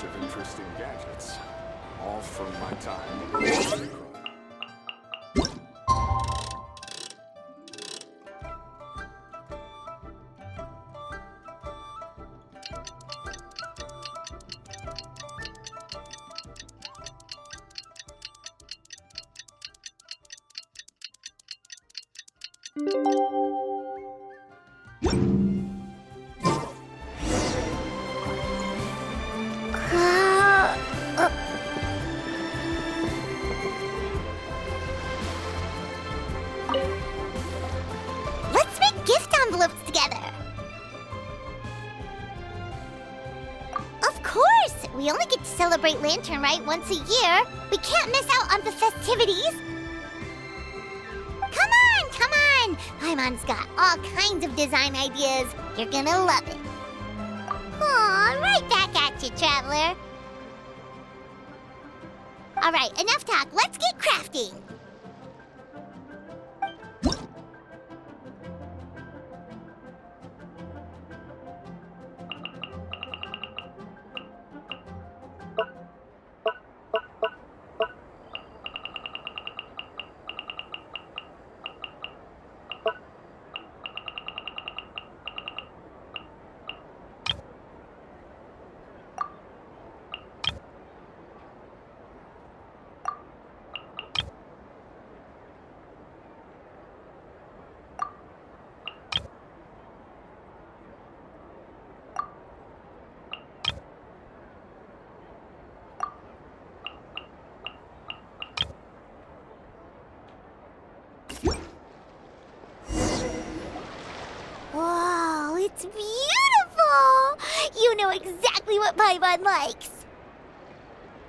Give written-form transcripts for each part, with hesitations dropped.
bunch of interesting gadgets. All from my time. Let's make gift envelopes together. Of course! We only get to celebrate Lantern Rite once a year. We can't miss out on the festivities. Come on, come on! Paimon's got all kinds of design ideas. You're gonna love it. Aw, right back at you, Traveler. All right, enough talk. Let's get crafting. Whoa, it's beautiful! You know exactly what Paimon likes.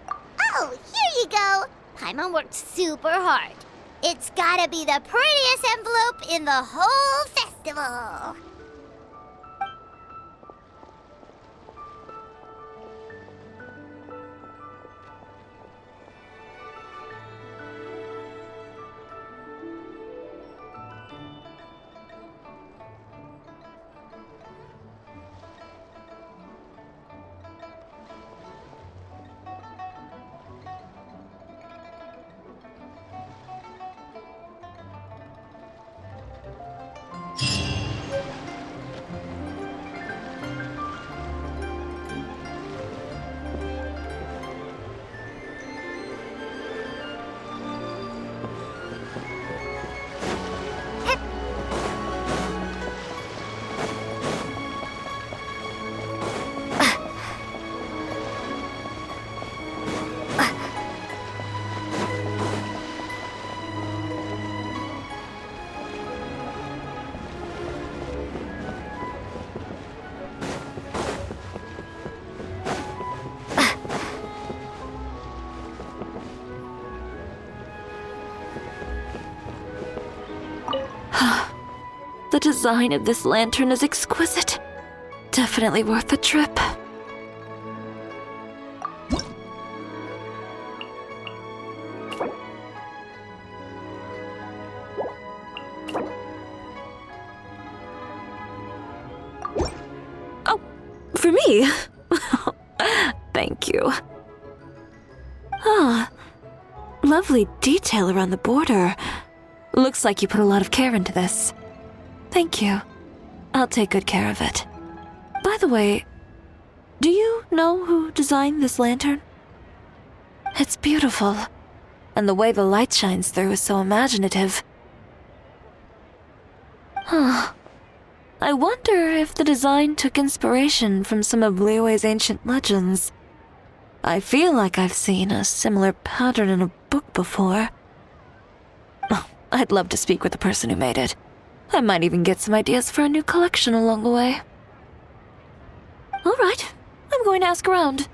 Oh, here you go. Paimon worked super hard. It's gotta be the prettiest envelope in the whole festival. The design of this lantern is exquisite. Definitely worth the trip. Oh, for me? Thank you. Ah, lovely detail around the border. Looks like you put a lot of care into this. Thank you. I'll take good care of it. By the way, do you know who designed this lantern? It's beautiful, and the way the light shines through is so imaginative. Huh. I wonder if the design took inspiration from some of Liyue's ancient legends. I feel like I've seen a similar pattern in a book before. Oh, I'd love to speak with the person who made it. I might even get some ideas for a new collection along the way. All right, I'm going to ask around.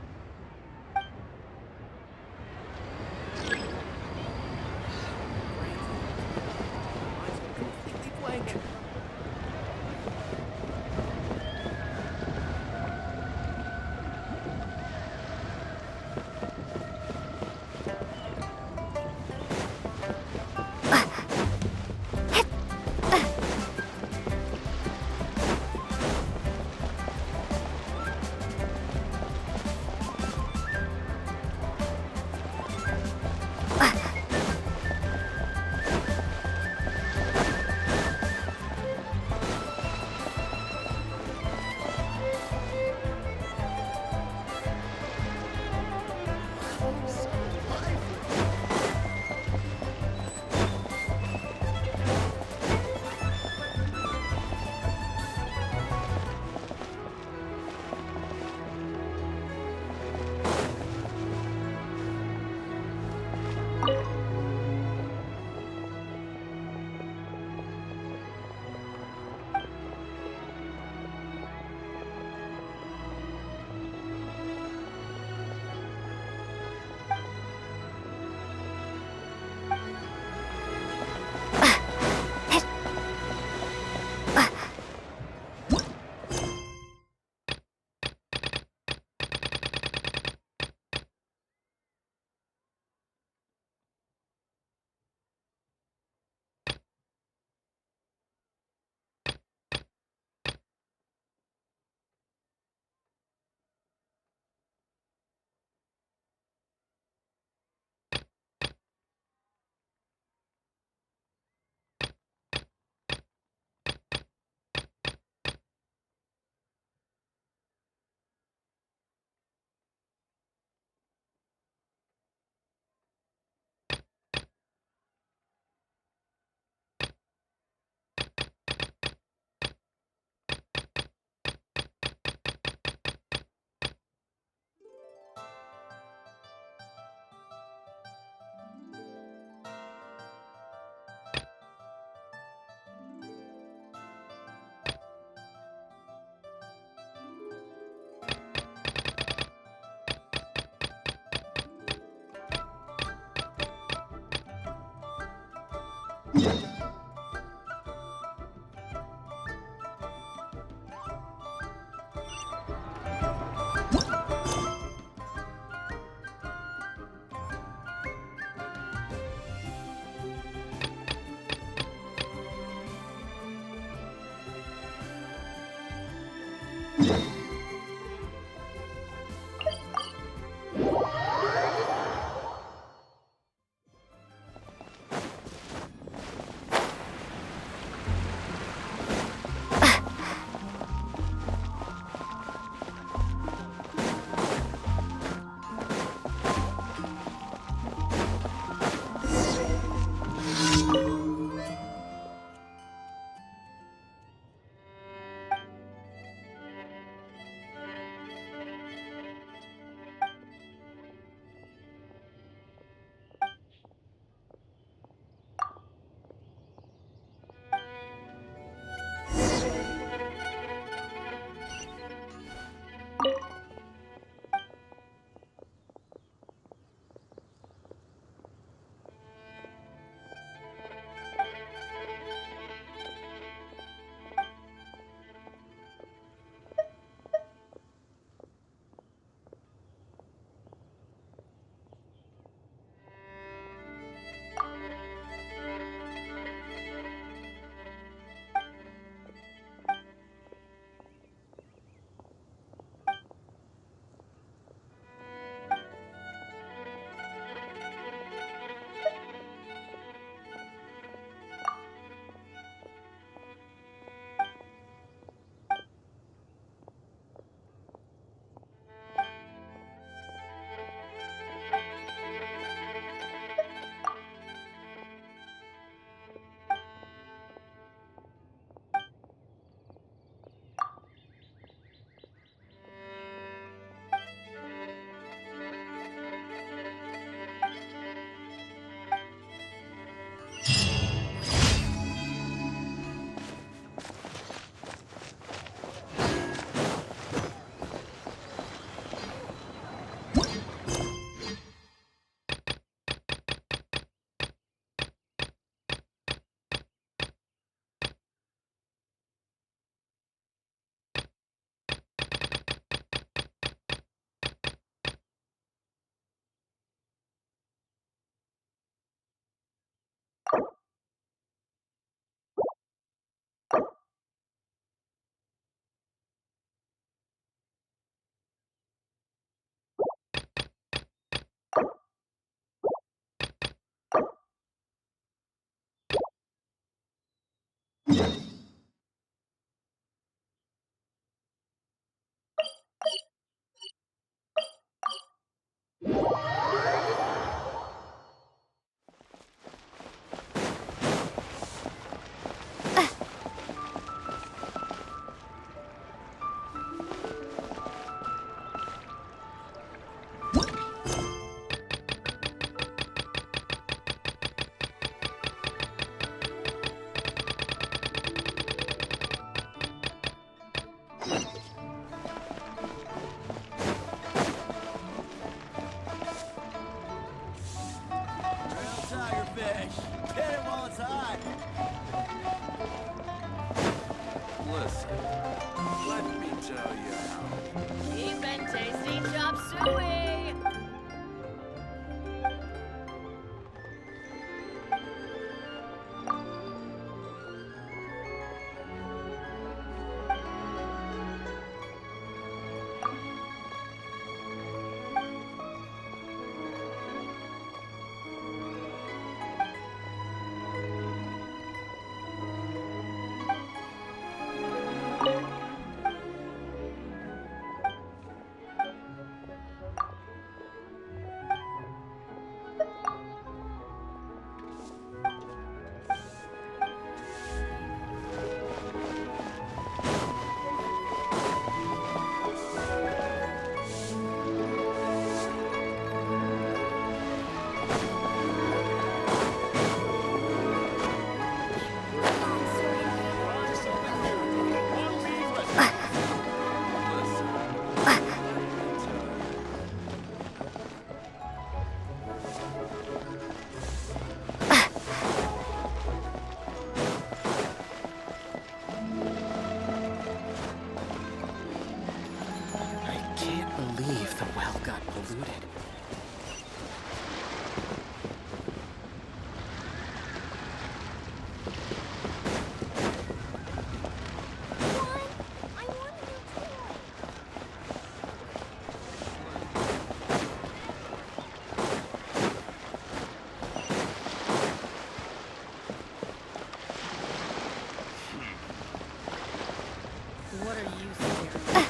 The well got polluted. What are you staring at?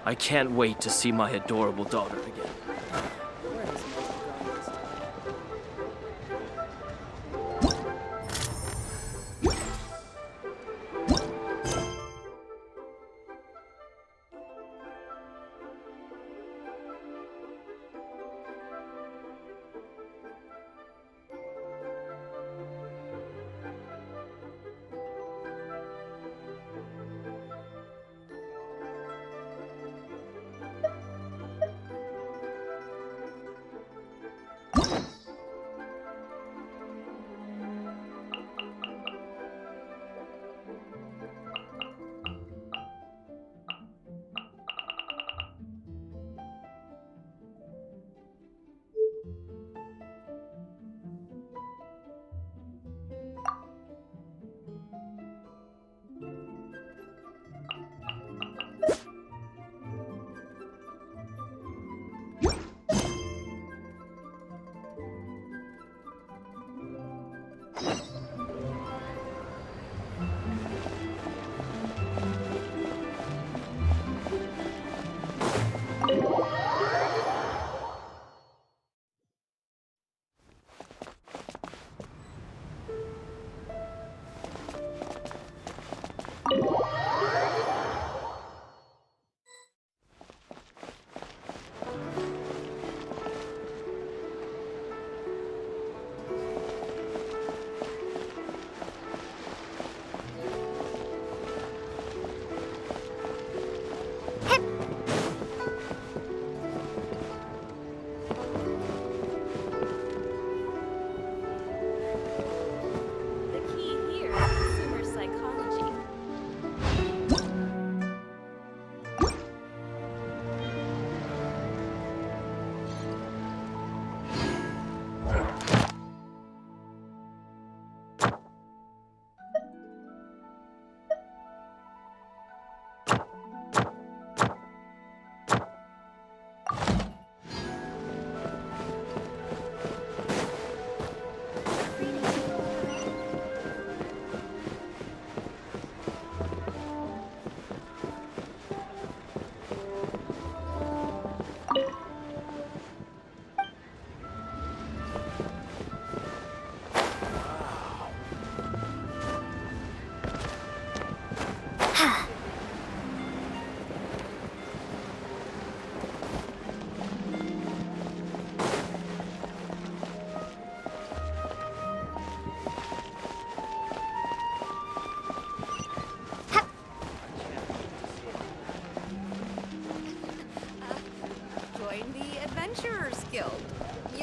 I can't wait to see my adorable daughter again. Where is most gone this time?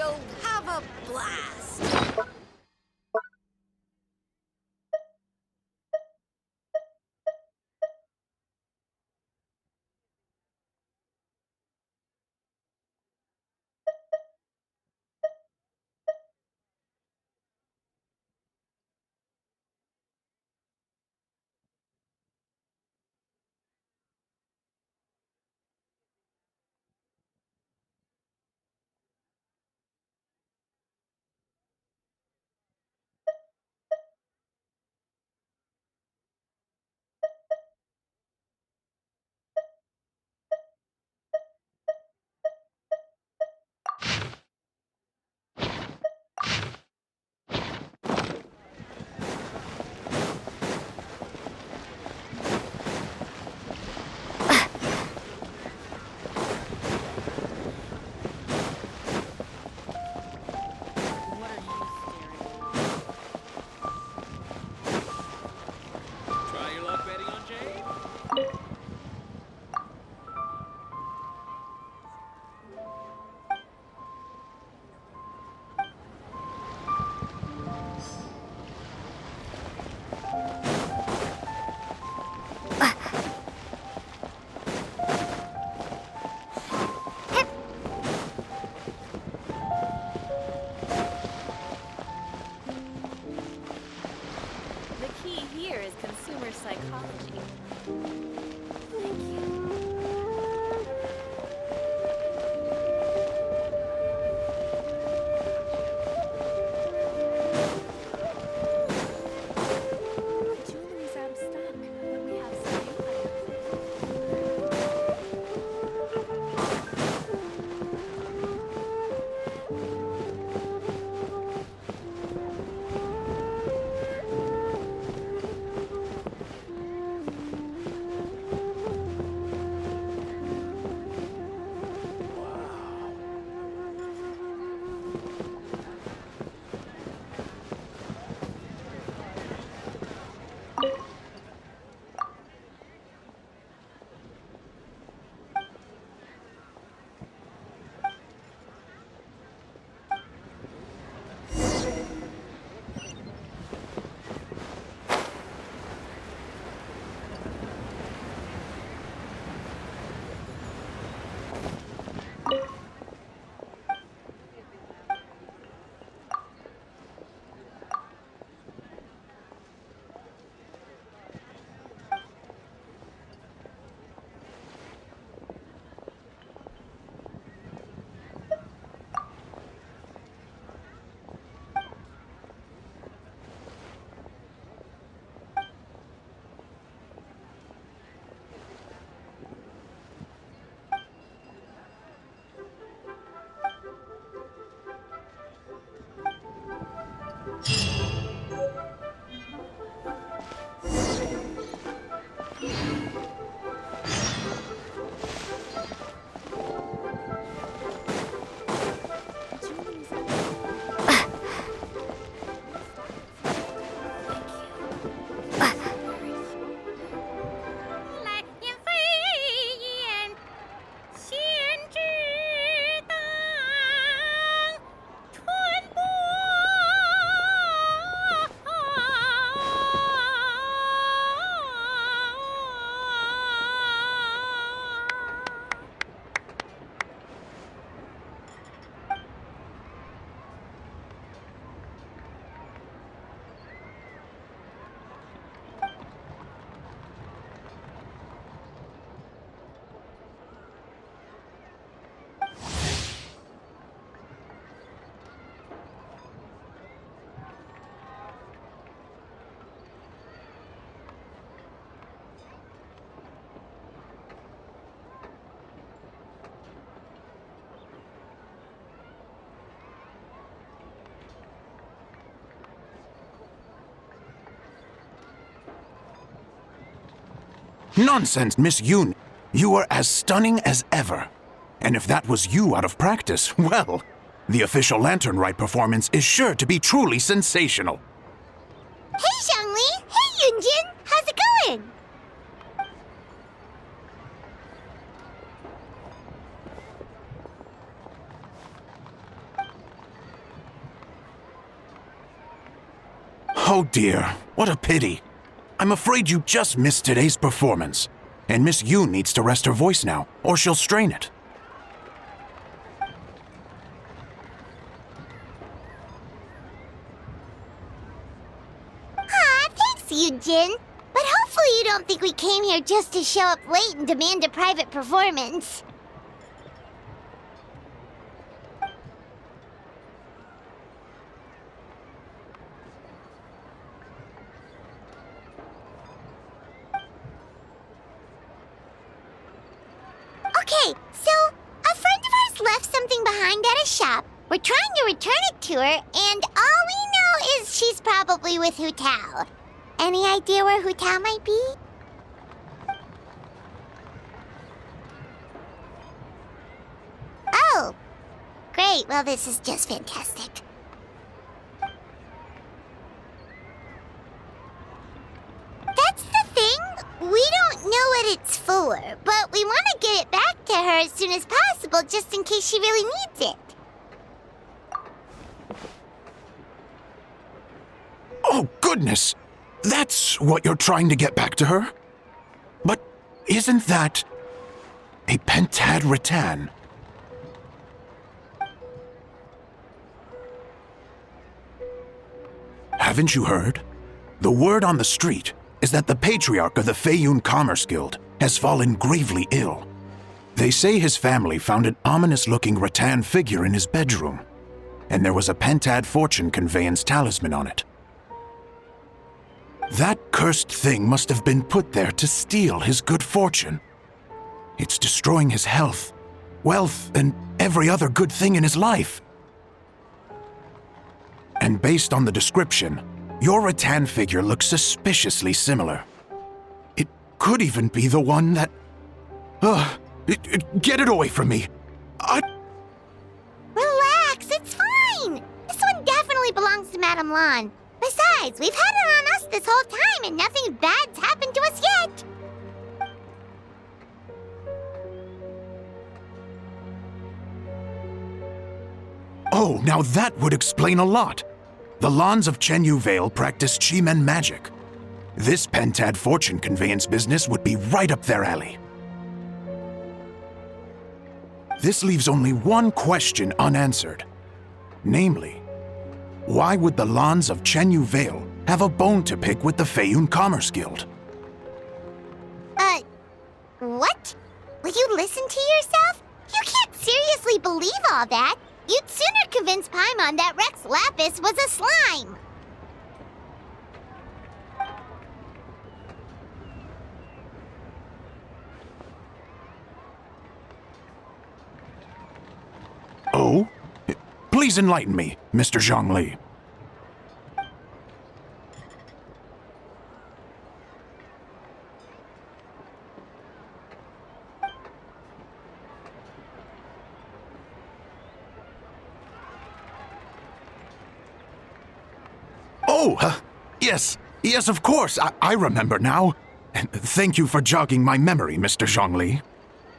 So have a blast. Try your luck betting on Jade? The key here is consumer psychology. Thank you. Jewelry's out of stock, but we have some new items. Jewelry's out Nonsense, Miss Yoon. You are as stunning as ever. And if that was you out of practice, well, the official Lantern Rite performance is sure to be truly sensational. Hey, Xiangli! Hey, Yunjin! How's it going? Oh dear, what a pity. I'm afraid you just missed today's performance. And Miss Yoon needs to rest her voice now, or she'll strain it. Aw, thanks, Yujin. But hopefully you don't think we came here just to show up late and demand a private performance. Okay, so a friend of ours left something behind at a shop. We're trying to return it to her, and all we know is she's probably with Hu Tao. Any idea where Hu Tao might be? Oh, great. Well, this is just fantastic. That's the thing. We don't know what it's for, but we want to get it back to her as soon as possible just in case she really needs it. Oh, goodness! That's what you're trying to get back to her? But isn't that a pentad rattan? Haven't you heard? The word on the street is that the patriarch of the Feiyun Commerce Guild has fallen gravely ill. They say his family found an ominous-looking rattan figure in his bedroom, and there was a pentad fortune conveyance talisman on it. That cursed thing must have been put there to steal his good fortune. It's destroying his health, wealth, and every other good thing in his life. And based on the description, your rattan figure looks suspiciously similar. It could even be the one that... get it away from me! Relax, it's fine. This one definitely belongs to Madame Lan. Besides, we've had it on us this whole time and nothing bad's happened to us yet. Oh, now that would explain a lot. The Lans of Chenyu Vale practice Chi-Men magic. This pentad fortune conveyance business would be right up their alley. This leaves only one question unanswered. Namely, why would the Lans of Chenyu Vale have a bone to pick with the Feiyun Commerce Guild? What? Will you listen to yourself? You can't seriously believe all that. You'd sooner convince Paimon that Rex Lapis was a slime. Oh? Please enlighten me, Mr. Zhongli. Oh, yes, of course. I remember now. Thank you for jogging my memory, Mr. Zhongli.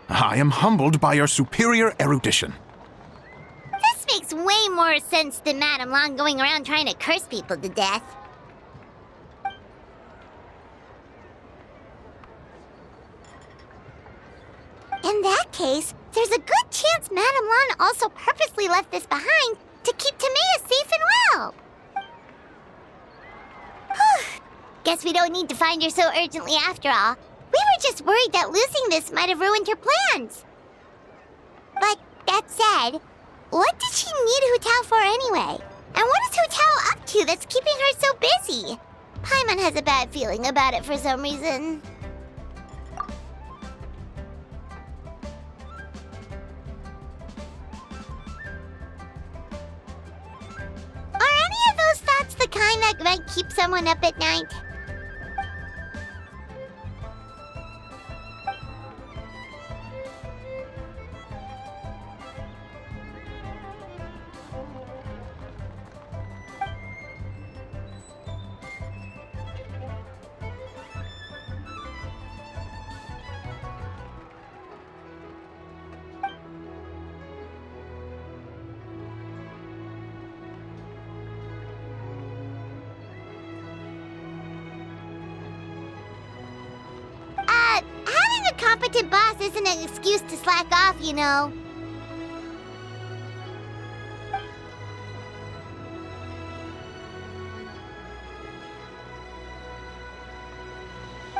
I am humbled by your superior erudition. This makes way more sense than Madame Lan going around trying to curse people to death. In that case, there's a good chance Madame Lan also purposely left this behind to keep Tamea safe and well. Whew. Guess we don't need to find her so urgently after all. We were just worried that losing this might have ruined her plans. But that said, what did she need Hu Tao for anyway? And what is Hu Tao up to that's keeping her so busy? Paimon has a bad feeling about it for some reason. Are any of those thoughts the kind that might keep someone up at night? competent boss isn't an excuse to slack off, you know.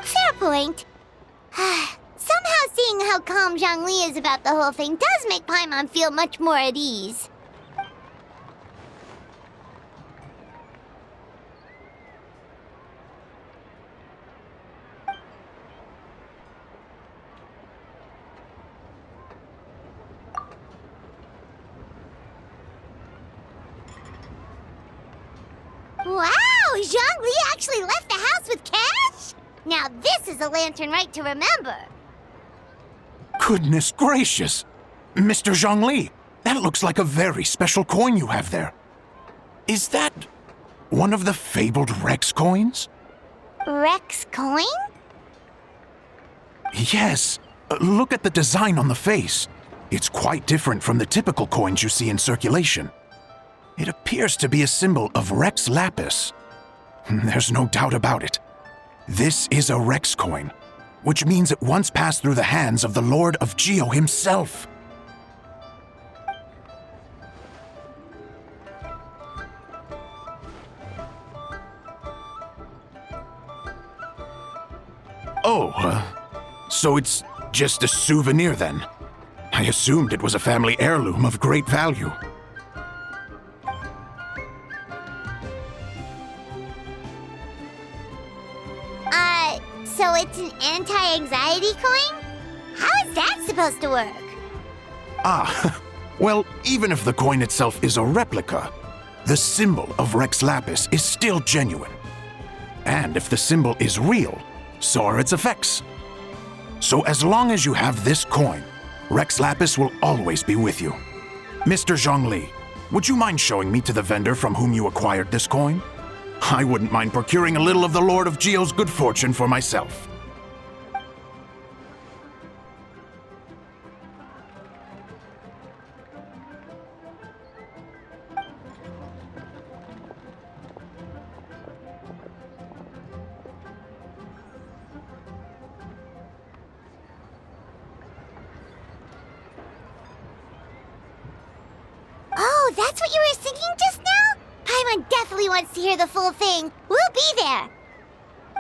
Fair point. Somehow seeing how calm Zhongli is about the whole thing does make Paimon feel much more at ease. Wow! Zhongli actually left the house with cash? Now this is a lantern right to remember. Goodness gracious! Mr. Zhongli, that looks like a very special coin you have there. Is that one of the fabled Rex coins? Rex coin? Yes. Look at the design on the face. It's quite different from the typical coins you see in circulation. It appears to be a symbol of Rex Lapis. There's no doubt about it. This is a Rex coin, which means it once passed through the hands of the Lord of Geo himself. Oh, so it's just a souvenir then? I assumed it was a family heirloom of great value. So it's an anti-anxiety coin? How is that supposed to work? Ah, well, even if the coin itself is a replica, the symbol of Rex Lapis is still genuine. And if the symbol is real, so are its effects. So as long as you have this coin, Rex Lapis will always be with you. Mr. Zhongli, would you mind showing me to the vendor from whom you acquired this coin? I wouldn't mind procuring a little of the Lord of Geo's good fortune for myself. Oh, that's what you were singing just now? Paimon definitely wants to hear the full thing. We'll be there.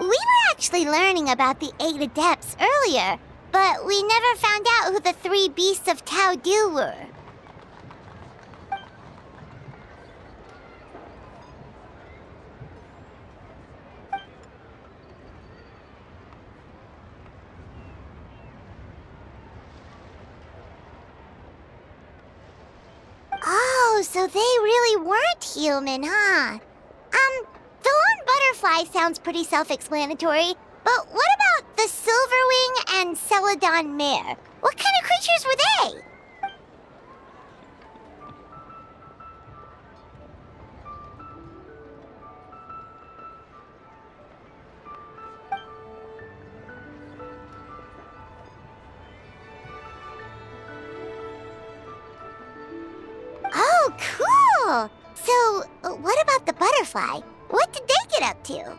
We were actually learning about the 8 Adepts earlier, but we never found out who the 3 Beasts of Tao Du were. Oh, so they really weren't human, huh? The lone butterfly sounds pretty self-explanatory, but what about the Silverwing and Celadon Mare? What kind of creatures were they? Oh, cool! So, what about the butterfly? What did they get up to?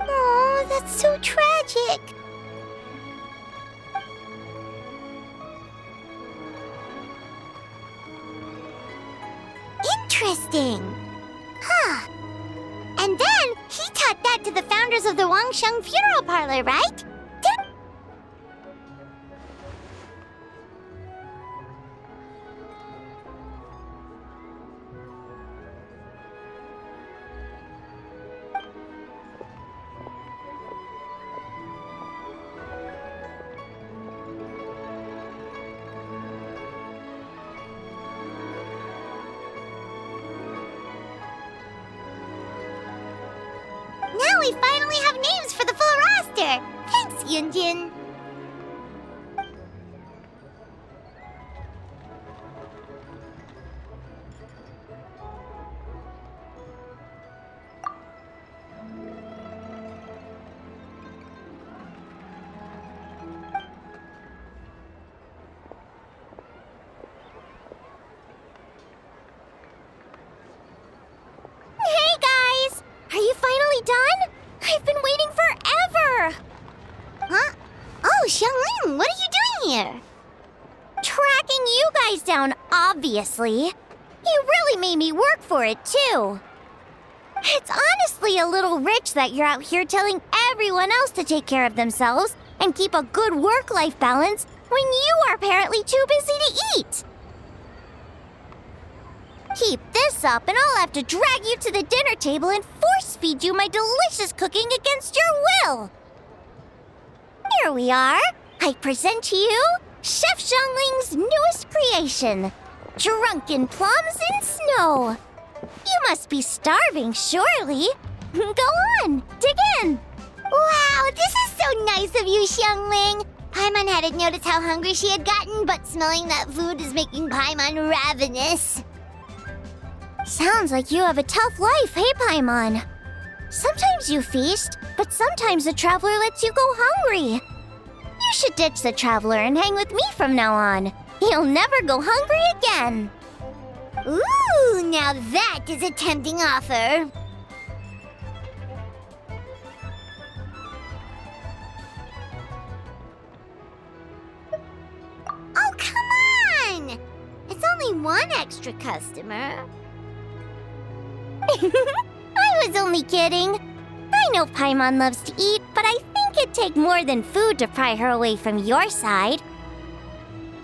Oh, that's so tragic. Interesting. Huh. And then he taught that to the founders of the Wangsheng Funeral Parlor, right? Now we finally have names for the full roster! Thanks, Yunjin! What are you doing here? Tracking you guys down, obviously. You really made me work for it, too. It's honestly a little rich that you're out here telling everyone else to take care of themselves and keep a good work-life balance when you are apparently too busy to eat. Keep this up and I'll have to drag you to the dinner table and force-feed you my delicious cooking against your will. Here we are. I present to you Chef Xiangling's newest creation, Drunken Plums in Snow. You must be starving, surely. Go on, dig in. Wow, this is so nice of you, Xiangling. Paimon hadn't noticed how hungry she had gotten, but smelling that food is making Paimon ravenous. Sounds like you have a tough life, hey, Paimon? Sometimes you feast, but sometimes the traveler lets you go hungry. You should ditch the traveler and hang with me from now on. You'll never go hungry again. Ooh, now that is a tempting offer. Oh, come on! It's only one extra customer. I was only kidding. I know Paimon loves to eat, but I think it'd take more than food to pry her away from your side.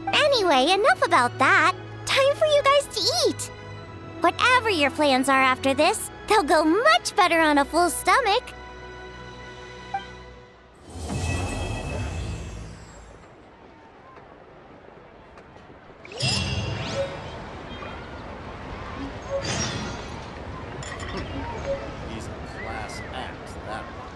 Anyway, enough about that. Time for you guys to eat. Whatever your plans are after this, they'll go much better on a full stomach. He's a class act, that one.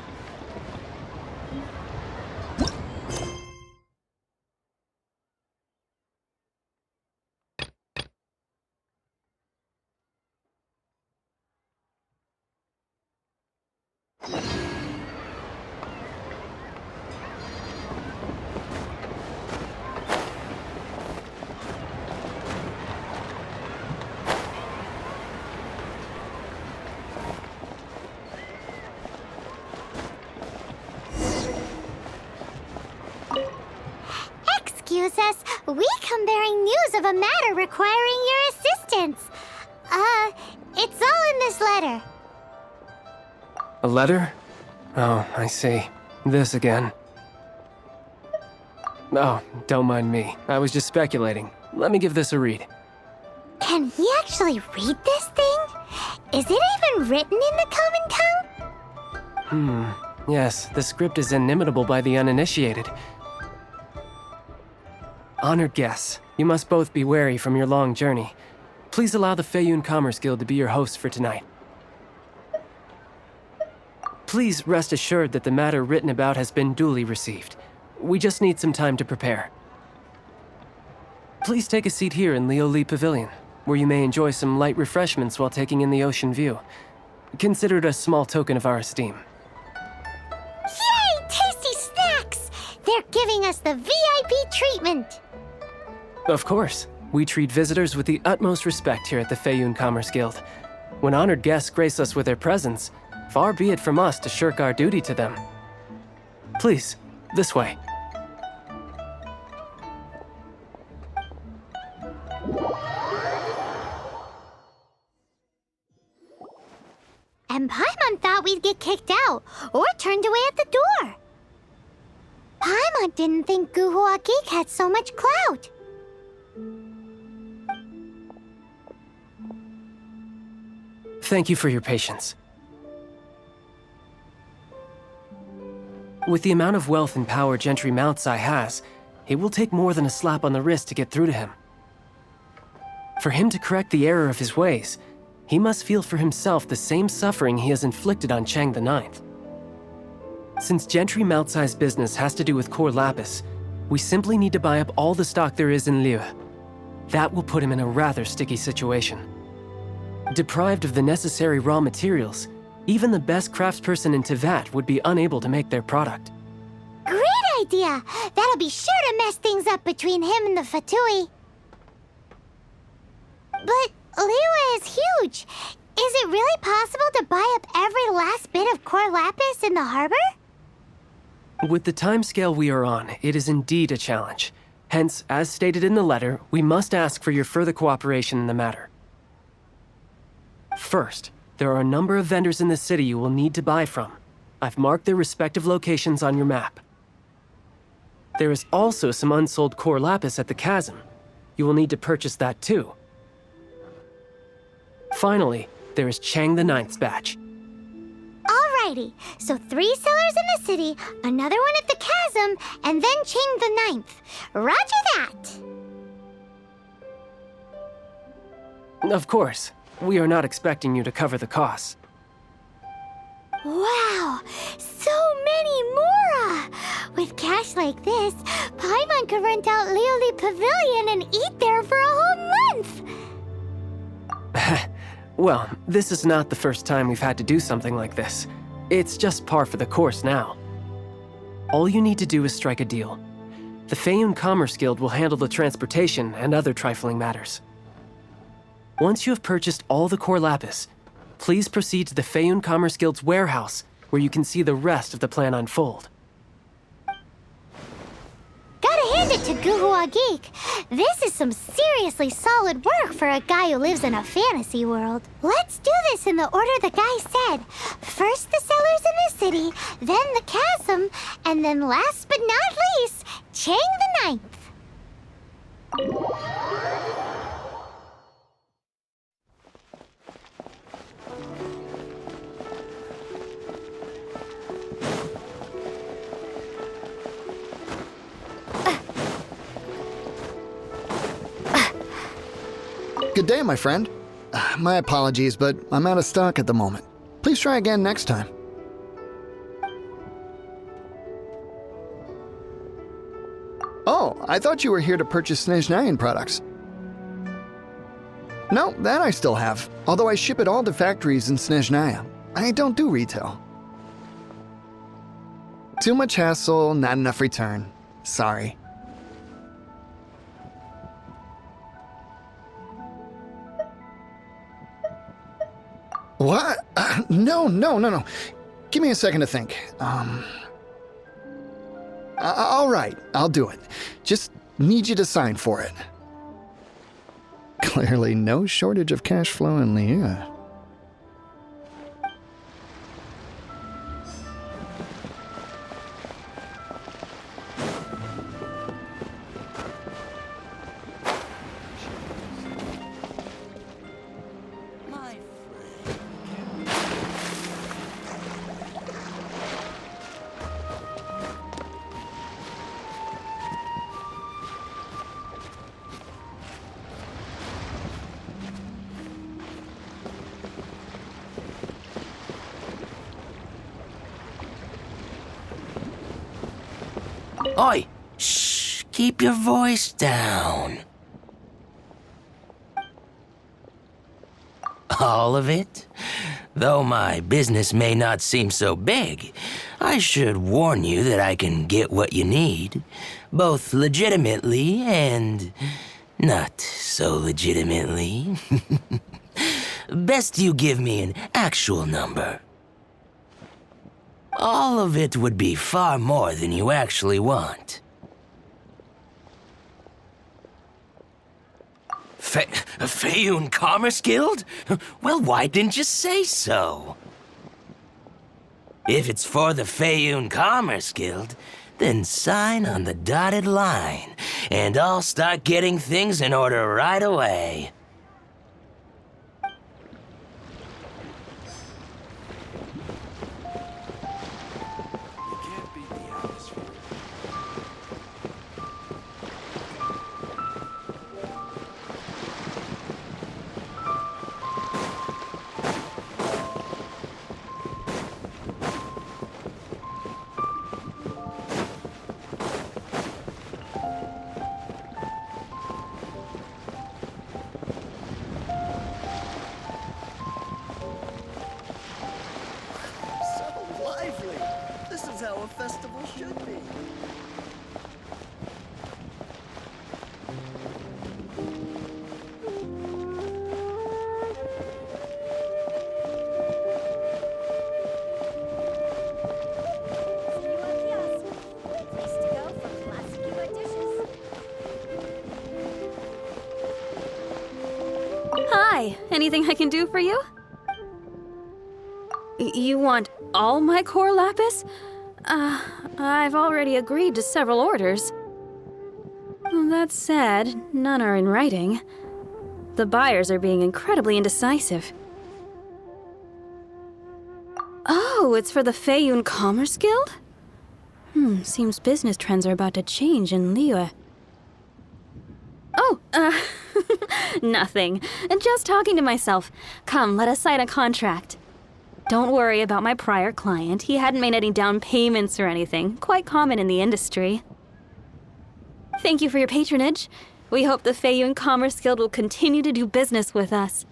Excuse us, we come bearing news of a matter requiring your assistance. It's all in this letter. A letter? Oh, I see. This again. Oh, don't mind me. I was just speculating. Let me give this a read. Can we actually read this thing? Is it even written in the common tongue? Yes, the script is inimitable by the uninitiated. Honored guests, you must both be wary from your long journey. Please allow the Feiyun Commerce Guild to be your host for tonight. Please rest assured that the matter written about has been duly received. We just need some time to prepare. Please take a seat here in Leo Li Pavilion, where you may enjoy some light refreshments while taking in the ocean view. Consider it a small token of our esteem. Yay, tasty snacks! They're giving us the VIP treatment. Of course, we treat visitors with the utmost respect here at the Feiyun Commerce Guild. When honored guests grace us with their presence, far be it from us to shirk our duty to them. Please, this way. And Paimon thought we'd get kicked out or turned away at the door. Paimon didn't think Guhua Geek had so much clout. Thank you for your patience. With the amount of wealth and power Gentry Moutsai has, it will take more than a slap on the wrist to get through to him. For him to correct the error of his ways, he must feel for himself the same suffering he has inflicted on Chang the Ninth. Since Gentry Moutsai's business has to do with core lapis, we simply need to buy up all the stock there is in Liyue. That will put him in a rather sticky situation. Deprived of the necessary raw materials, even the best craftsperson in Tevat would be unable to make their product. Great idea! That'll be sure to mess things up between him and the Fatui. But Liyue is huge. Is it really possible to buy up every last bit of core lapis in the harbor? With the timescale we are on, it is indeed a challenge. Hence, as stated in the letter, we must ask for your further cooperation in the matter. First, there are a number of vendors in the city you will need to buy from. I've marked their respective locations on your map. There is also some unsold core lapis at the chasm. You will need to purchase that too. Finally, there is Chang the Ninth's batch. Alrighty, so 3 sellers in the city, another one at the chasm, and then Chang the Ninth. Roger that! Of course, we are not expecting you to cover the costs. Wow, so many more! With cash like this, Paimon could rent out Leoli Pavilion and eat there for a whole month! Well, this is not the first time we've had to do something like this. It's just par for the course now. All you need to do is strike a deal. The Feiyun Commerce Guild will handle the transportation and other trifling matters. Once you have purchased all the core lapis, please proceed to the Feiyun Commerce Guild's warehouse, where you can see the rest of the plan unfold. Gotta hand it to Guhua Geek. This is some seriously solid work for a guy who lives in a fantasy world. Let's do this in the order the guy said. First the sellers in the city, then the chasm, and then last but not least, Chang the Ninth. Good day, my friend. My apologies, but I'm out of stock at the moment. Please try again next time. Oh, I thought you were here to purchase Snezhnayan products. No, that I still have, although I ship it all to factories in Snezhnaya. I don't do retail. Too much hassle, not enough return. Sorry. What? No. Give me a second to think. All right, I'll do it. Just need you to sign for it. Clearly no shortage of cash flow in Liyue. Oi! Shh! Keep your voice down. All of it? Though my business may not seem so big, I should warn you that I can get what you need, both legitimately and not so legitimately. Best you give me an actual number. All of it would be far more than you actually want. Feiyun Commerce Guild? Well, why didn't you say so? If it's for the Feiyun Commerce Guild, then sign on the dotted line, and I'll start getting things in order right away. So lively. This is how a festival should be. Hi, anything I can do for you? You want all my core lapis? I've already agreed to several orders. That said, none are in writing. The buyers are being incredibly indecisive. Oh, it's for the Feiyun Commerce Guild? Seems business trends are about to change in Liyue. Oh, nothing. Just talking to myself. Come, let us sign a contract. Don't worry about my prior client. He hadn't made any down payments or anything. Quite common in the industry. Thank you for your patronage. We hope the Feiyun Commerce Guild will continue to do business with us.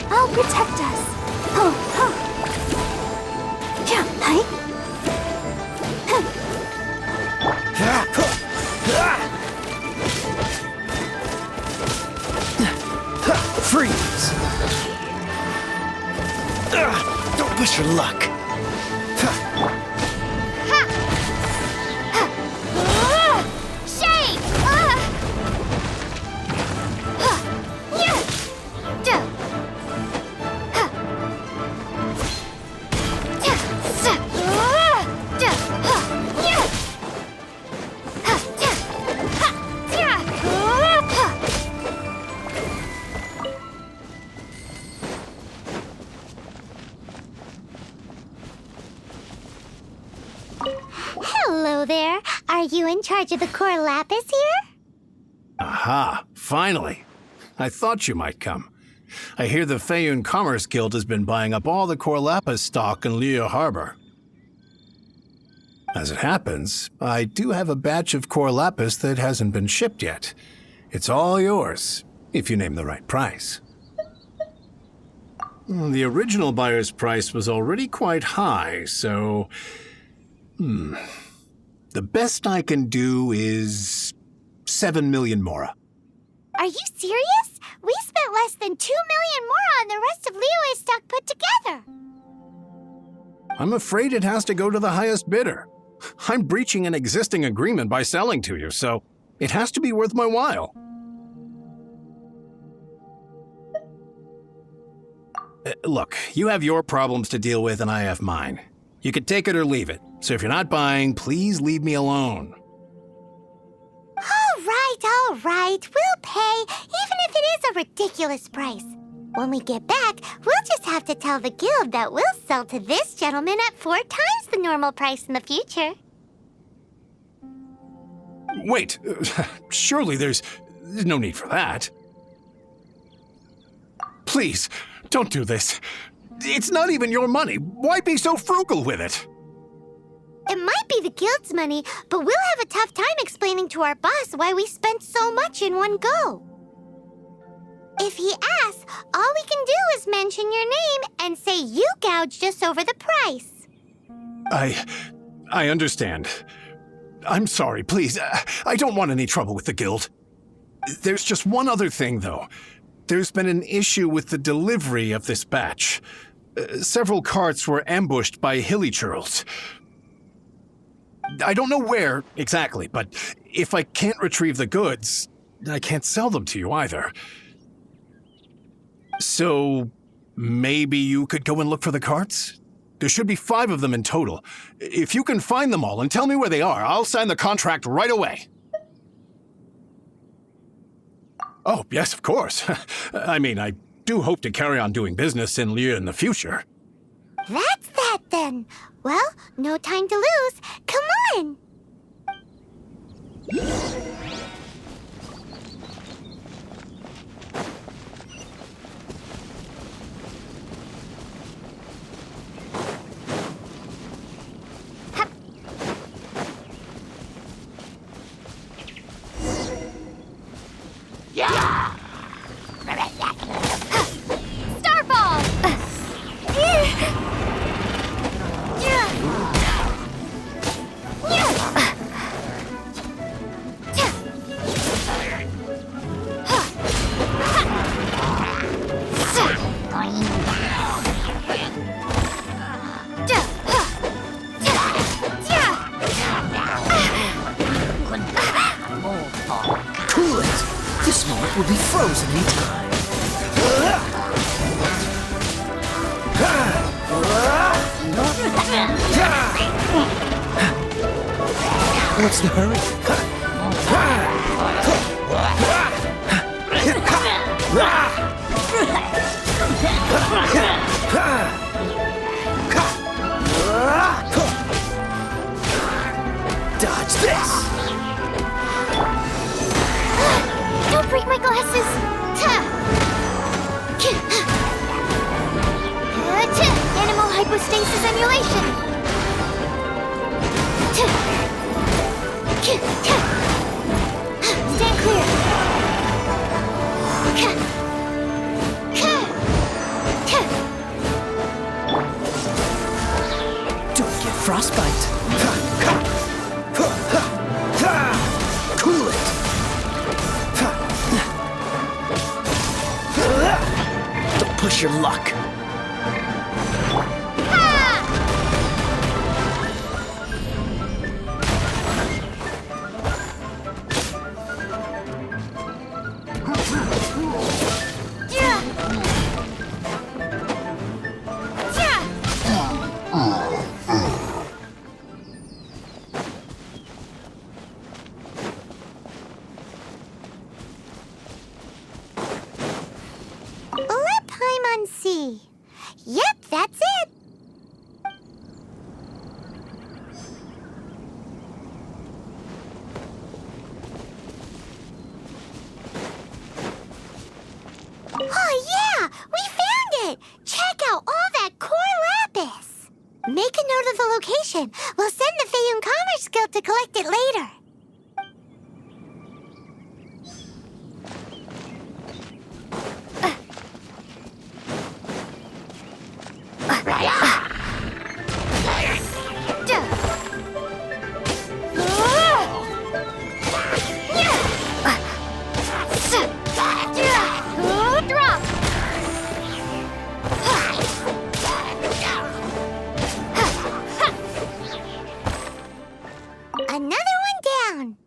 I'll protect us. Freeze! Don't wish your luck. charge of the core lapis here? Aha, finally. I thought you might come. I hear the Feiyun Commerce Guild has been buying up all the core lapis stock in Liu Harbor. As it happens, I do have a batch of core lapis that hasn't been shipped yet. It's all yours, if you name the right price. The original buyer's price was already quite high, so... The best I can do is 7 million mora. Are you serious? We spent less than 2 million more on the rest of Liyue's stock put together. I'm afraid it has to go to the highest bidder. I'm breaching an existing agreement by selling to you, so it has to be worth my while. Look, you have your problems to deal with and I have mine. You can take it or leave it, so if you're not buying, please leave me alone. All right. We'll pay, even if it is a ridiculous price. When we get back, we'll just have to tell the guild that we'll sell to this gentleman at 4 times the normal price in the future. Wait, surely there's no need for that. Please, don't do this. It's not even your money. Why be so frugal with it? It might be the guild's money, but we'll have a tough time explaining to our boss why we spent so much in one go. If he asks, all we can do is mention your name and say you gouged us over the price. I understand. I'm sorry, please. I don't want any trouble with the guild. There's just one other thing, though. There's been an issue with the delivery of this batch. Several carts were ambushed by hilly churls. I don't know where exactly, but if I can't retrieve the goods, I can't sell them to you either. So, maybe you could go and look for the carts? There should be 5 of them in total. If you can find them all and tell me where they are, I'll sign the contract right away. Oh, yes, of course. I mean, I do hope to carry on doing business in Liu in the future. That's that then. Well, no time to lose. Come on! Starball! Cool it! This moment will be frozen in time. What's the hurry? Dodge this! Don't break my glasses! Animal hypostasis emulation! Stand clear! Don't get frostbite. Cool it. Don't push your luck. Let Paimon see. Yep, that's it. information. We'll send the Fayun Commerce Guild to collect it later. Another one down.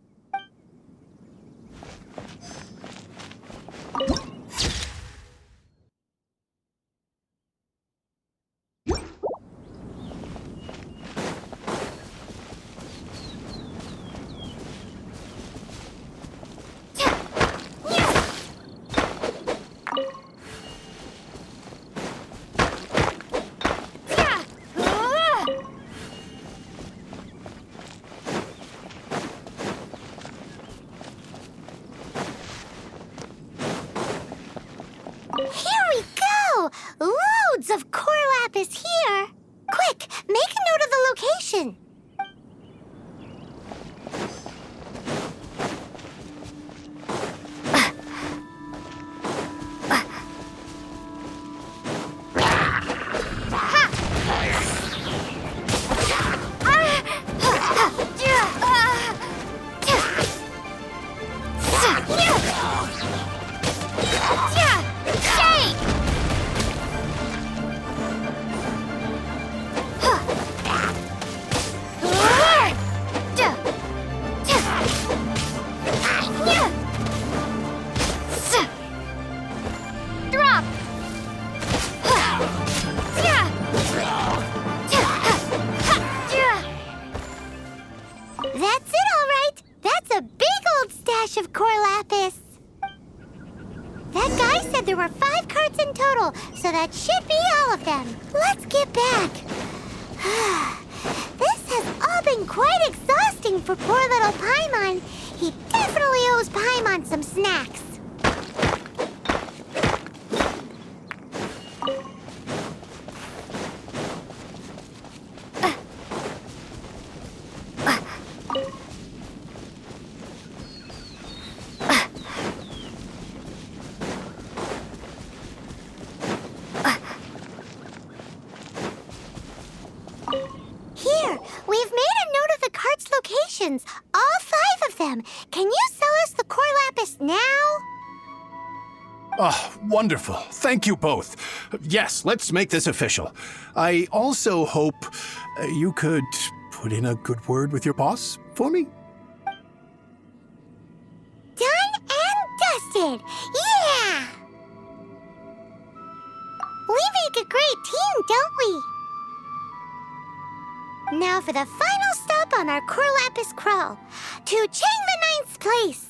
Here we go! Loads of core lapis here! Quick, make a note of the location! That's it, all right. That's a big old stash of core lapis. That guy said there were 5 carts in total, so that should be all of them. Let's get back. This has all been quite exhausting for poor little Paimon. He definitely owes Paimon some snacks. Here, we've made a note of the cart's locations, all 5 of them. Can you sell us the core lapis now? Oh, wonderful. Thank you both. Yes, let's make this official. I also hope you could put in a good word with your boss for me. Done and dusted. Yeah! We make a great team, don't we? Now for the final stop on our core lapis crawl, to Chang the Ninth's place.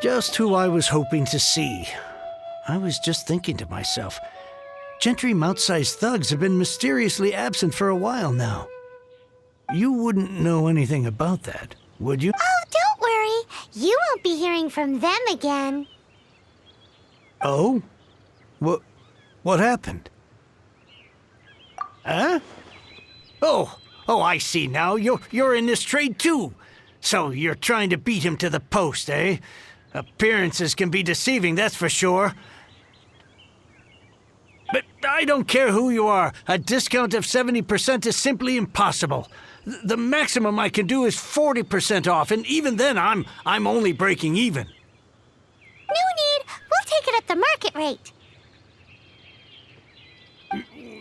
Just who I was hoping to see. I was just thinking to myself, Gentry Mount-sized thugs have been mysteriously absent for a while now. You wouldn't know anything about that, would you? Oh, don't worry. You won't be hearing from them again. Oh? What happened? Huh? Oh, I see now. You're in this trade too. So you're trying to beat him to the post, eh? Appearances can be deceiving, that's for sure. But I don't care who you are. A discount of 70% is simply impossible. The maximum I can do is 40% off, and even then I'm only breaking even. No need. We'll take it at the market rate.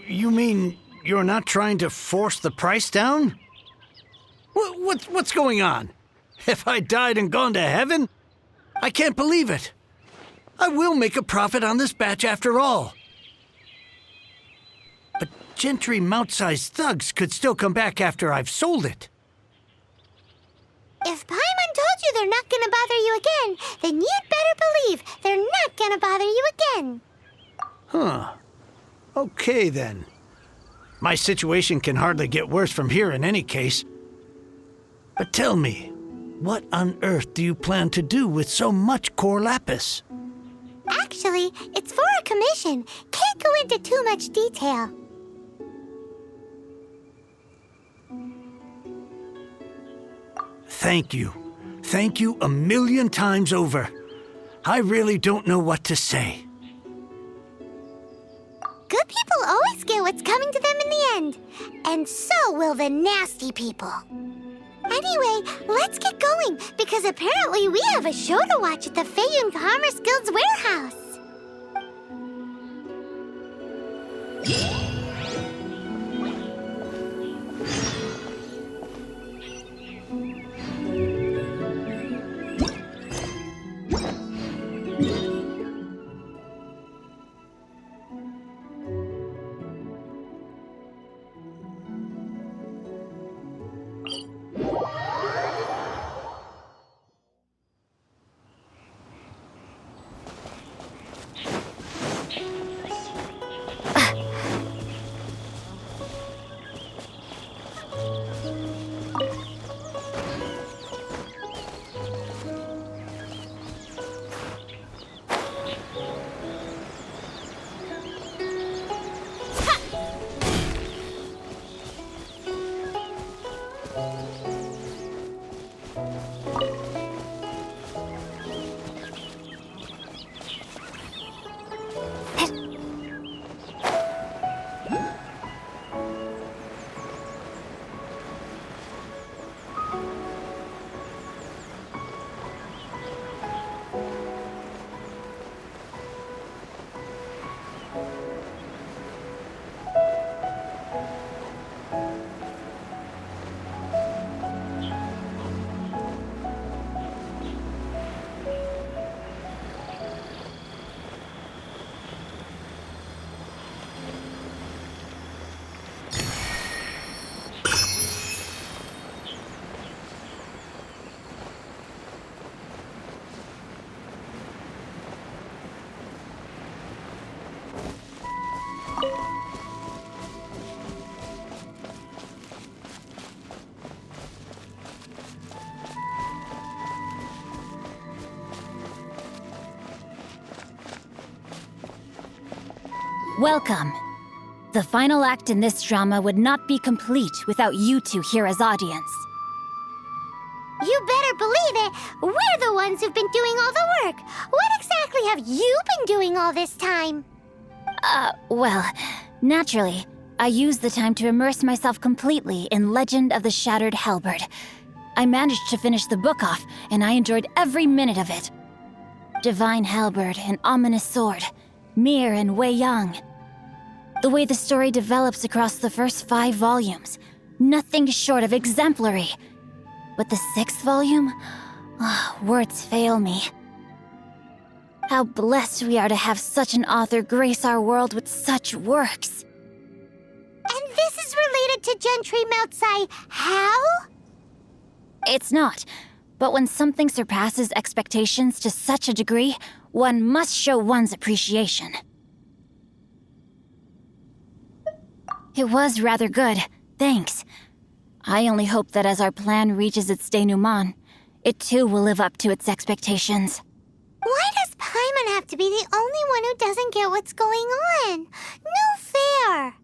You mean you're not trying to force the price down? What's going on? Have I died and gone to heaven? I can't believe it. I will make a profit on this batch after all. But Gentry Mount-sized thugs could still come back after I've sold it. If Paimon told you they're not gonna bother you again, then you'd better believe they're not gonna bother you again. Huh. Okay, then. My situation can hardly get worse from here in any case. But tell me, what on earth do you plan to do with so much core lapis? Actually, it's for a commission. Can't go into too much detail. Thank you. Thank you 1,000,000 times over. I really don't know what to say. Good people always get what's coming to them in the end. And so will the nasty people. Anyway, let's get going, because apparently we have a show to watch at the Feiyun Commerce Guild's warehouse. Welcome. The final act in this drama would not be complete without you two here as audience. You better believe it. We're the ones who've been doing all the work. What exactly have you been doing all this time? Well, naturally, I used the time to immerse myself completely in Legend of the Shattered Halberd. I managed to finish the book off, and I enjoyed every minute of it. Divine Halberd, an ominous sword, Mir and Wei Yang. The way the story develops across the first 5 volumes, nothing short of exemplary. But the 6th volume? Words fail me. How blessed we are to have such an author grace our world with such works. And this is related to Gentry Mount-sai. How? It's not. But when something surpasses expectations to such a degree, one must show one's appreciation. It was rather good, thanks. I only hope that as our plan reaches its denouement, it too will live up to its expectations. Why does Paimon have to be the only one who doesn't get what's going on? No fair.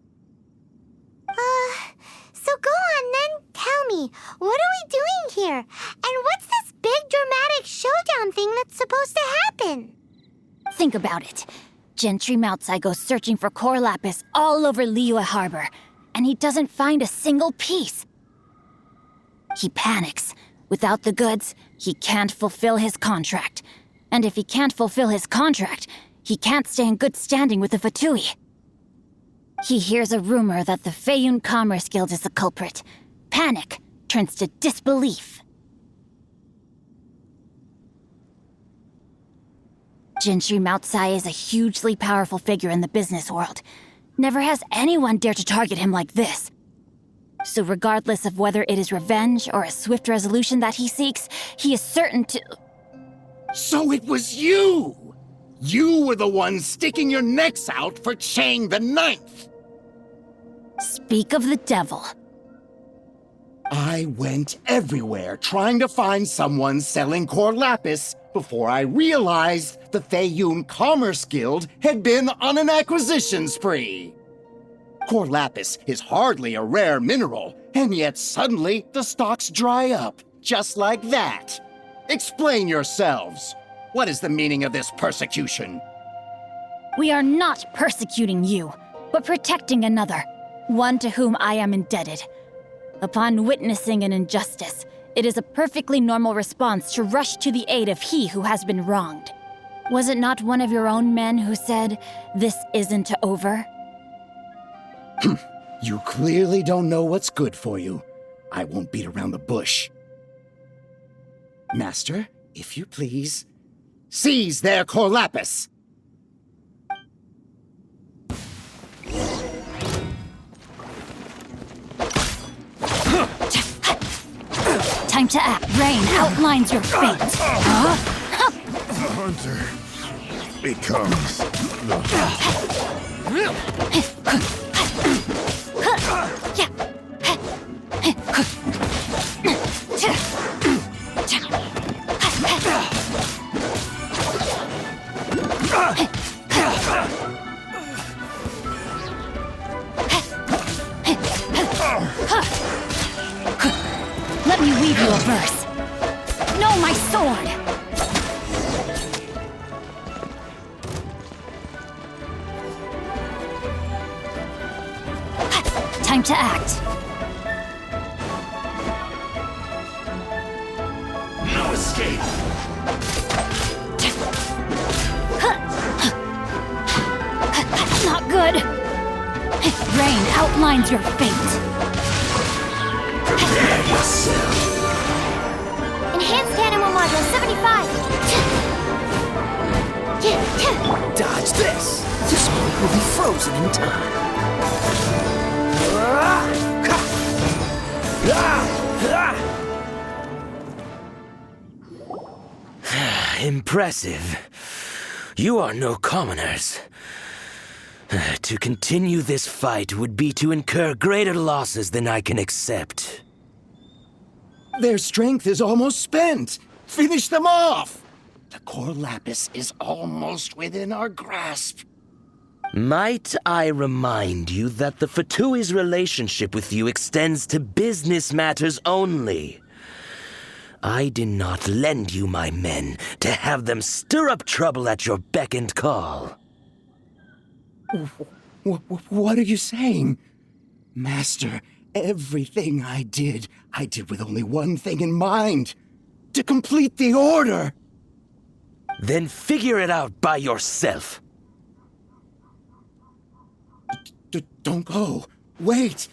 So go on then, tell me, what are we doing here? And what's this big dramatic showdown thing that's supposed to happen? Think about it. Gentry Moutsai goes searching for core lapis all over Liyue Harbor, and he doesn't find a single piece. He panics. Without the goods, he can't fulfill his contract. And if he can't fulfill his contract, he can't stay in good standing with the Fatui. He hears a rumor that the Feiyun Commerce Guild is the culprit. Panic turns to disbelief. Gentry Moutsai is a hugely powerful figure in the business world. Never has anyone dared to target him like this. So regardless of whether it is revenge or a swift resolution that he seeks, he is certain to... So it was you! You were the one sticking your necks out for Chang the Ninth! Speak of the devil. I went everywhere trying to find someone selling core lapis before I realized the Feiyun Commerce Guild had been on an acquisition spree. Core lapis is hardly a rare mineral, and yet suddenly the stocks dry up, just like that. Explain yourselves. What is the meaning of this persecution? We are not persecuting you, but protecting another, one to whom I am indebted. Upon witnessing an injustice, it is a perfectly normal response to rush to the aid of he who has been wronged. Was it not one of your own men who said, "This isn't over"? You clearly don't know what's good for you. I won't beat around the bush. Master, if you please, seize their core lapis! Time to act. Rain outlines your fate. The hunter becomes Let me weave you a verse. No, my sword! Time to act. no escape. Not good. Rain outlines your fate. Prepare yourself. Enhanced animal module 75. Dodge this. This point will be frozen in time. Impressive. You are no commoners. To continue this fight would be to incur greater losses than I can accept. Their strength is almost spent. Finish them off! The core lapis is almost within our grasp. Might I remind you that the Fatui's relationship with you extends to business matters only? I did not lend you my men to have them stir up trouble at your beck and call. What are you saying? Master, everything I did with only one thing in mind. To complete the order. Then figure it out by yourself. Don't go. Wait.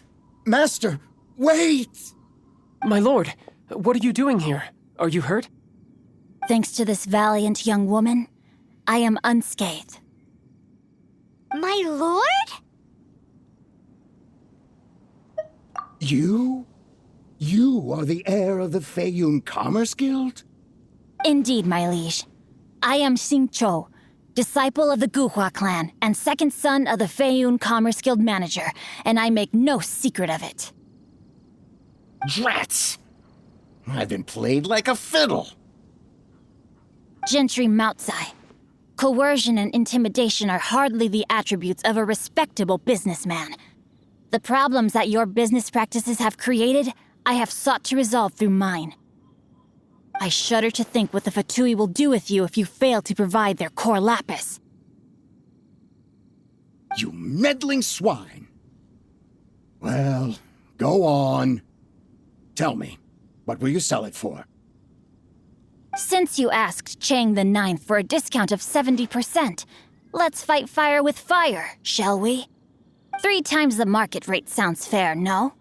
Master, wait! My lord, what are you doing here? Are you hurt? Thanks to this valiant young woman, I am unscathed. My lord? You? You are the heir of the Feiyun Commerce Guild? Indeed, my liege. I am Xingqiu, disciple of the Guhua clan and second son of the Feiyun Commerce Guild manager, and I make no secret of it. Drats! I've been played like a fiddle. Gentry Moutsai. Coercion and intimidation are hardly the attributes of a respectable businessman. The problems that your business practices have created, I have sought to resolve through mine. I shudder to think what the Fatui will do with you if you fail to provide their core lapis. You meddling swine. Well, go on. Tell me, what will you sell it for? Since you asked Chang the Ninth for a discount of 70%, let's fight fire with fire, shall we? 3 times the market rate sounds fair, no?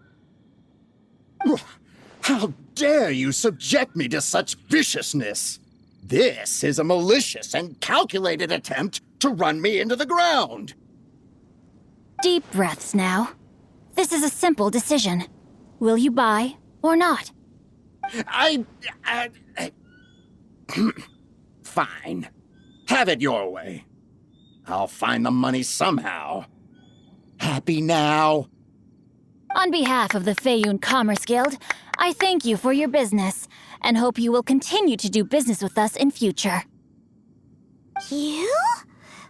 How dare you subject me to such viciousness? This is a malicious and calculated attempt to run me into the ground. Deep breaths now. This is a simple decision. Will you buy or not? Fine. Have it your way. I'll find the money somehow. Happy now? On behalf of the Feiyun Commerce Guild, I thank you for your business and hope you will continue to do business with us in future. You?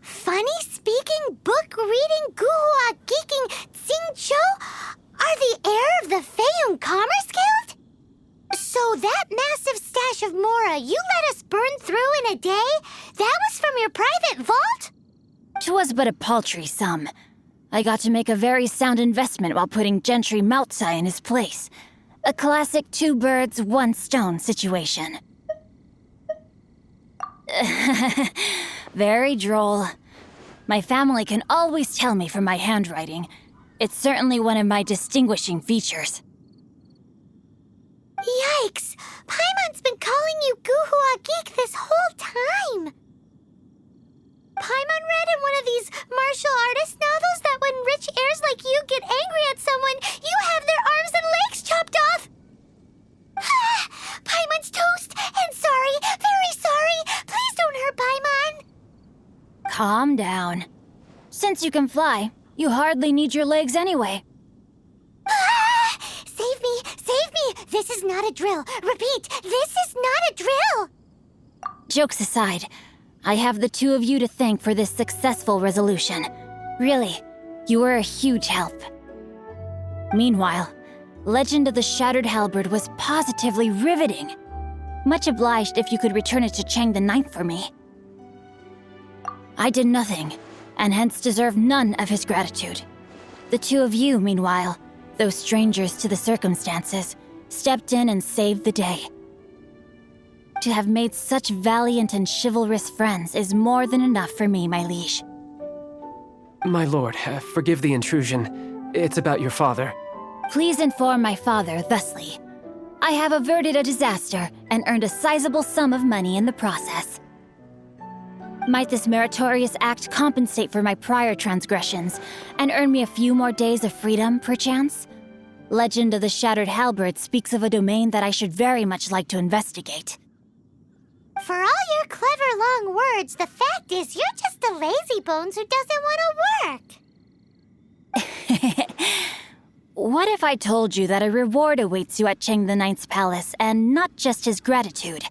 Funny-speaking, book-reading, guhua geeking Xingqiu are the heir of the Feiyun Commerce Guild? So that massive stash of Mora you let us burn through in a day, that was from your private vault? 'Twas but a paltry sum. I got to make a very sound investment while putting Gentry Moutsai in his place. A classic 2 birds, 1 stone situation. Very droll. My family can always tell me from my handwriting. It's certainly one of my distinguishing features. Yikes! Paimon's been calling you Guhua Geek this whole time! Paimon read in one of these martial artist novels that when rich heirs like you get angry at someone, you have their arms and legs chopped off! Paimon's toast! And sorry, very sorry! Please don't hurt Paimon! Calm down. Since you can fly, you hardly need your legs anyway. Save me! Save me! This is not a drill! Repeat, this is not a drill! Jokes aside, I have the 2 of you to thank for this successful resolution. Really, you were a huge help. Meanwhile, Legend of the Shattered Halberd was positively riveting. Much obliged if you could return it to Chang the Ninth for me. I did nothing, and hence deserve none of his gratitude. The 2 of you, meanwhile, though strangers to the circumstances, stepped in and saved the day. To have made such valiant and chivalrous friends is more than enough for me, my liege. My lord, forgive the intrusion. It's about your father. Please inform my father thusly. I have averted a disaster and earned a sizable sum of money in the process. Might this meritorious act compensate for my prior transgressions and earn me a few more days of freedom, perchance? Legend of the Shattered Halberd speaks of a domain that I should very much like to investigate. For all your clever long words, the fact is you're just a lazy bones who doesn't want to work. What if I told you that a reward awaits you at Chang the Ninth's palace, and not just his gratitude?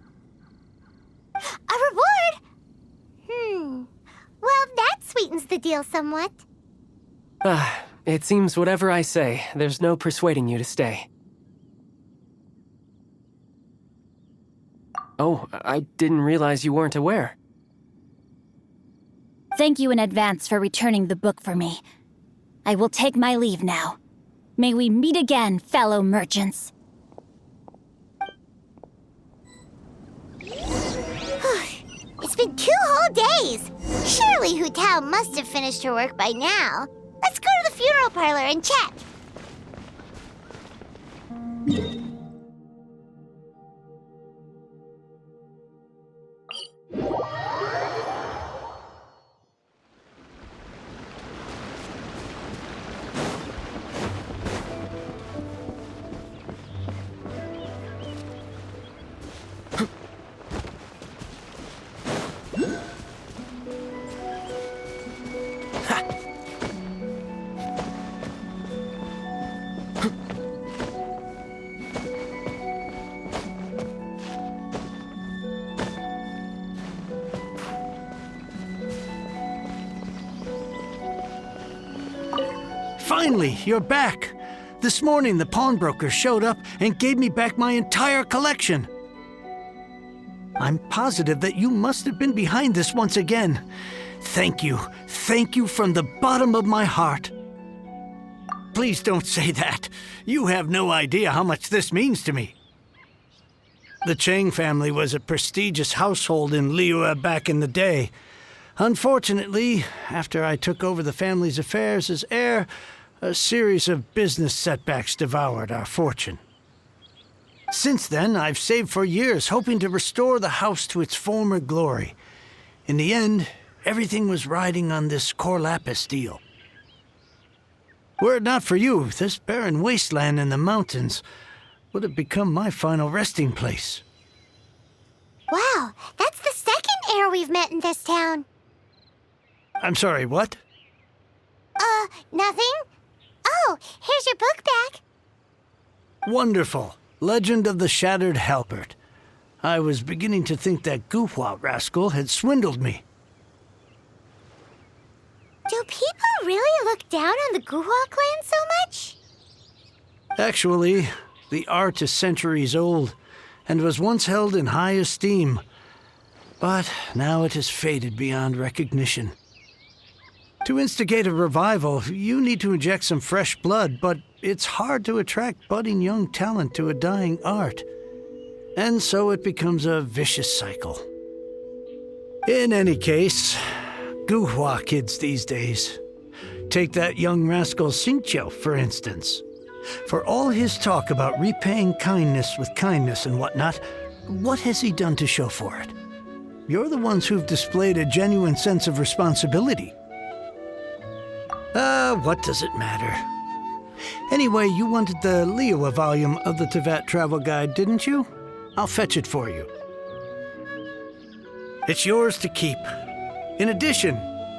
A reward? Well, that sweetens the deal somewhat. It seems whatever I say, there's no persuading you to stay. Oh, I didn't realize you weren't aware. Thank you in advance for returning the book for me. I will take my leave now. May we meet again, fellow merchants. It's been 2 whole days. Surely Hu Tao must have finished her work by now. Let's go to the funeral parlor and chat. Finally, you're back. This morning, the pawnbroker showed up and gave me back my entire collection. I'm positive that you must have been behind this once again. Thank you. Thank you from the bottom of my heart. Please don't say that. You have no idea how much this means to me. The Chang family was a prestigious household in Liyue back in the day. Unfortunately, after I took over the family's affairs as heir, a series of business setbacks devoured our fortune. Since then, I've saved for years, hoping to restore the house to its former glory. In the end, everything was riding on this core lapis deal. Were it not for you, this barren wasteland in the mountains would have become my final resting place. Wow, that's the second heir we've met in this town. I'm sorry, what? Nothing? Oh, here's your book back. Wonderful. Legend of the Shattered Halberd. I was beginning to think that Guhua rascal had swindled me. Do people really look down on the Guhua clan so much? Actually, the art is centuries old and was once held in high esteem. But now it has faded beyond recognition. To instigate a revival, you need to inject some fresh blood, but it's hard to attract budding young talent to a dying art. And so it becomes a vicious cycle. In any case, Guhua kids these days. Take that young rascal Xingqiu, for instance. For all his talk about repaying kindness with kindness and whatnot, what has he done to show for it? You're the ones who've displayed a genuine sense of responsibility. What does it matter? Anyway, you wanted the Liyue volume of the Teyvat Travel Guide, didn't you? I'll fetch it for you. It's yours to keep. In addition,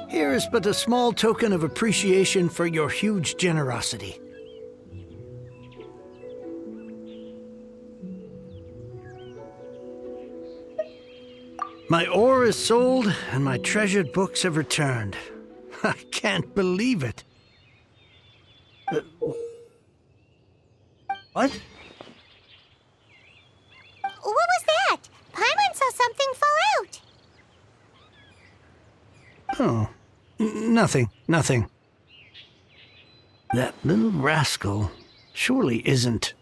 here is but a small token of appreciation for your huge generosity. My ore is sold, and my treasured books have returned. I can't believe it. What? What was that? Paimon saw something fall out. Oh, nothing. That little rascal surely isn't